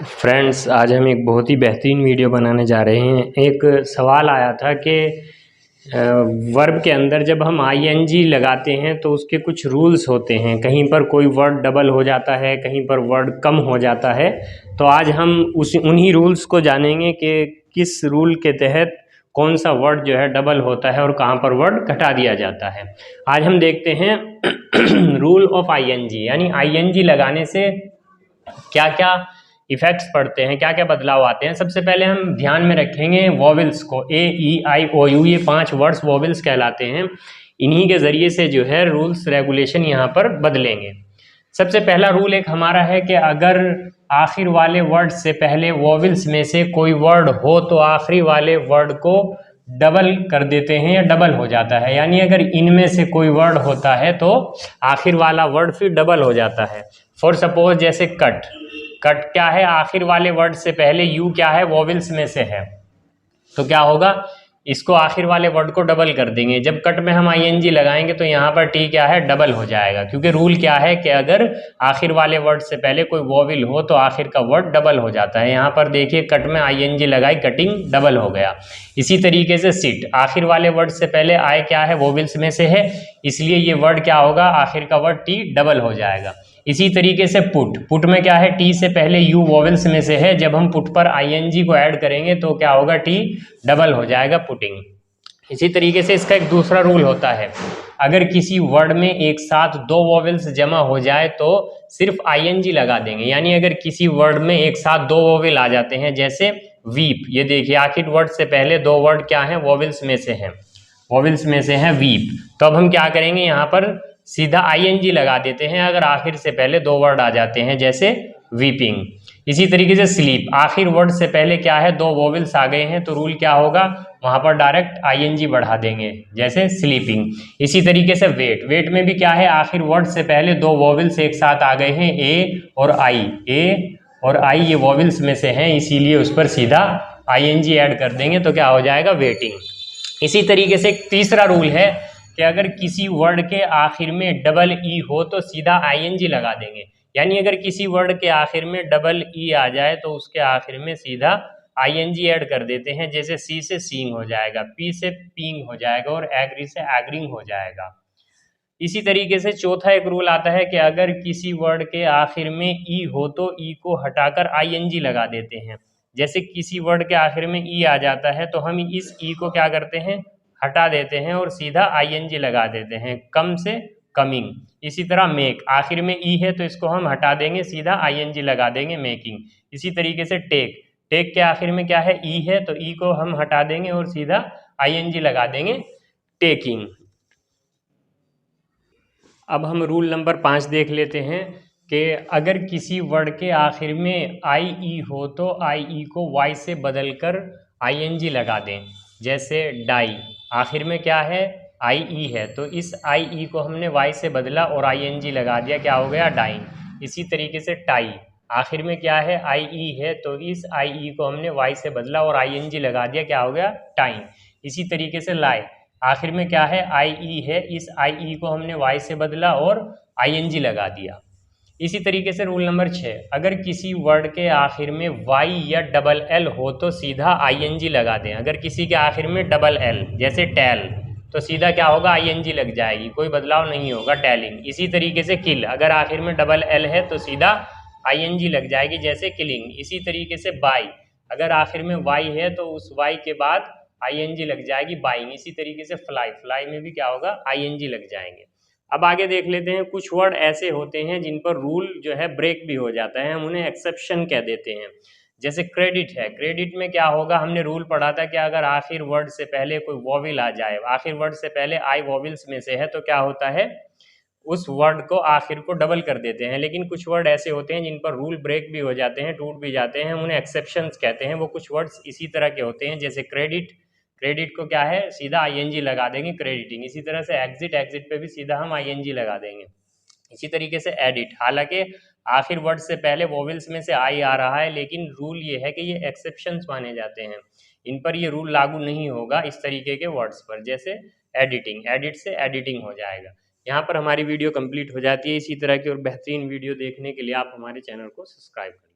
Friends, आज हम एक बहुत ही बेहतरीन वीडियो बनाने जा रहे हैं। एक सवाल आया था कि वर्ब के अंदर जब हम आईएनजी लगाते हैं तो उसके कुछ रूल्स होते हैं। कहीं पर कोई वर्ड डबल हो जाता है, कहीं पर वर्ड कम हो जाता है। तो आज हम उन्हीं रूल्स को जानेंगे कि किस रूल के तहत कौन सा वर्ड जो है डबल होता है और कहाँ पर वर्ड घटा दिया जाता है। आज हम देखते हैं रूल ऑफ आईएनजी, यानी आईएनजी लगाने से क्या क्या इफेक्ट्स पड़ते हैं, क्या क्या बदलाव आते हैं। सबसे पहले हम ध्यान में रखेंगे वॉवेल्स को। ए, ई, आई, ओ, यू, ये 5 वर्ड्स वॉवेल्स कहलाते हैं। इन्हीं के ज़रिए से जो है रूल्स रेगुलेशन यहाँ पर बदलेंगे। सबसे पहला रूल एक हमारा है कि अगर आखिर वाले वर्ड से पहले वॉवेल्स में से कोई वर्ड हो तो आखिरी वाले वर्ड को डबल कर देते हैं या डबल हो जाता है। यानी अगर इनमें से कोई वर्ड होता है तो आखिर वाला वर्ड फिर डबल हो जाता है। फॉर सपोज जैसे कट, कट क्या है, आखिर वाले वर्ड से पहले यू क्या है, वॉवेल्स में से है, तो क्या होगा, इसको आखिर वाले वर्ड को डबल कर देंगे। जब कट में हम आईएनजी लगाएंगे तो यहाँ पर टी क्या है, डबल हो जाएगा। क्योंकि रूल क्या है कि अगर आखिर वाले वर्ड से पहले कोई वॉवेल हो तो आखिर का वर्ड डबल हो जाता है। यहाँ पर देखिए कट में आईएनजी लगाई, कटिंग डबल हो गया। इसी तरीके से सिट, आखिर वाले वर्ड से पहले आए क्या है, वॉवेल्स में से है, इसलिए ये वर्ड क्या होगा, आखिर का वर्ड टी डबल हो जाएगा। इसी तरीके से पुट, पुट में क्या है, टी से पहले यू वॉवेल्स में से है, जब हम पुट पर आईएनजी को ऐड करेंगे तो क्या होगा, टी डबल हो जाएगा, पुटिंग। इसी तरीके से इसका एक दूसरा रूल होता है, अगर किसी वर्ड में एक साथ 2 वॉवेल्स जमा हो जाए तो सिर्फ आईएनजी लगा देंगे। यानी अगर किसी वर्ड में एक साथ 2 वॉवेल आ जाते हैं, जैसे वीप, ये देखिए आखिर वर्ड से पहले 2 वर्ड क्या हैं, वॉवेल्स में से हैं, वॉवेल्स में से हैं वीप, तो अब हम क्या करेंगे, यहाँ पर सीधा आईएनजी लगा देते हैं अगर आखिर से पहले 2 वर्ड आ जाते हैं, जैसे वीपिंग। इसी तरीके से स्लीप, आखिर वर्ड से पहले क्या है, 2 वॉवेल्स आ गए हैं, तो रूल क्या होगा, वहां पर डायरेक्ट आईएनजी बढ़ा देंगे, जैसे स्लीपिंग। इसी तरीके से वेट, वेट में भी क्या है, आखिर वर्ड से पहले 2 वॉवेल्स एक साथ आ गए हैं, ए और आई, ए और आई ये वॉवेल्स में से हैं, इसीलिए उस पर सीधा आईएनजी ऐड कर देंगे, तो क्या हो जाएगा, वेटिंग। इसी तरीके से एक तीसरा रूल है कि अगर किसी वर्ड के आखिर में डबल ई हो तो सीधा आईएनजी लगा देंगे। यानी अगर किसी वर्ड के आखिर में डबल ई आ जाए तो उसके आखिर में सीधा आईएनजी ऐड कर देते हैं, जैसे सी से सींग हो जाएगा, पी से पींग हो जाएगा और एग्री से एग्रिंग हो जाएगा। इसी तरीके से चौथा एक रूल आता है कि अगर किसी वर्ड के आखिर में ई हो तो ई को हटाकर आईएनजी लगा देते हैं। जैसे किसी वर्ड के आखिर में ई आ जाता है तो हम इस ई को क्या करते हैं, हटा देते हैं और सीधा आईएनजी लगा देते हैं, कम से कमिंग। इसी तरह मेक, आखिर में ई है तो इसको हम हटा देंगे, सीधा आईएनजी लगा देंगे, मेकिंग। इसी तरीके से टेक, टेक के आखिर में क्या है, ई है, तो ई को हम हटा देंगे और सीधा आईएनजी लगा देंगे, टेकिंग। अब हम रूल नंबर 5 देख लेते हैं कि अगर किसी वर्ड के आखिर में आई ई हो तो आई ई को वाई से बदलकर आईएनजी लगा दें। जैसे डाई, आखिर में क्या है, आई ई है, तो इस आई ई को हमने वाई से बदला और आईएनजी लगा दिया, क्या हो गया, डाइंग। इसी तरीके से टाई, आखिर में क्या है, आई ई है, तो इस आई ई को हमने वाई से बदला और आईएनजी लगा दिया, क्या हो गया, टाइम। इसी तरीके से लाई, आखिर में क्या है, आई ई है, इस आई ई को हमने वाई से बदला और आईएनजी लगा दिया। इसी तरीके से रूल नंबर 6, अगर किसी वर्ड के आखिर में वाई या डबल एल हो तो सीधा आईएनजी लगा दें। अगर किसी के आखिर में डबल एल, जैसे टेल, तो सीधा क्या होगा, आईएनजी लग जाएगी, कोई बदलाव नहीं होगा, टेलिंग। इसी तरीके से किल, अगर आखिर में डबल एल है तो सीधा आईएनजी लग जाएगी, जैसे किलिंग। इसी तरीके से बाई, अगर आखिर में वाई है तो उस वाई के बाद आईएनजी लग जाएगी, बाइंग। इसी तरीके से फ्लाई, फ्लाई में भी क्या होगा, आईएनजी लग जाएंगे। अब आगे देख लेते हैं, कुछ वर्ड ऐसे होते हैं जिन पर रूल जो है ब्रेक भी हो जाता है, हम उन्हें एक्सेप्शन कह देते हैं। जैसे क्रेडिट है, क्रेडिट में क्या होगा, हमने रूल पढ़ा था कि अगर आखिर वर्ड से पहले कोई वॉवेल आ जाए, आखिर वर्ड से पहले आई वॉवेल्स में से है, तो क्या होता है, उस वर्ड को आखिर को डबल कर देते हैं। लेकिन कुछ वर्ड ऐसे होते हैं जिन पर रूल ब्रेक भी हो जाते हैं, टूट भी जाते हैं, हम उन्हें एक्सेप्शंस कहते हैं। वो कुछ वर्ड्स इसी तरह के होते हैं, जैसे क्रेडिट, क्रेडिट को क्या है, सीधा आईएनजी लगा देंगे, क्रेडिटिंग। इसी तरह से एग्जिट, एग्जिट पे भी सीधा हम आईएनजी लगा देंगे। इसी तरीके से एडिट, हालांकि आखिर वर्ड से पहले वॉवेल्स में से आई आ रहा है, लेकिन रूल ये है कि ये एक्सेप्शंस माने जाते हैं, इन पर ये रूल लागू नहीं होगा इस तरीके के वर्ड्स पर। जैसे एडिटिंग, एडिट से एडिटिंग हो जाएगा। यहाँ पर हमारी वीडियो कंप्लीट हो जाती है। इसी तरह की और बेहतरीन वीडियो देखने के लिए आप हमारे चैनल को सब्सक्राइब करें।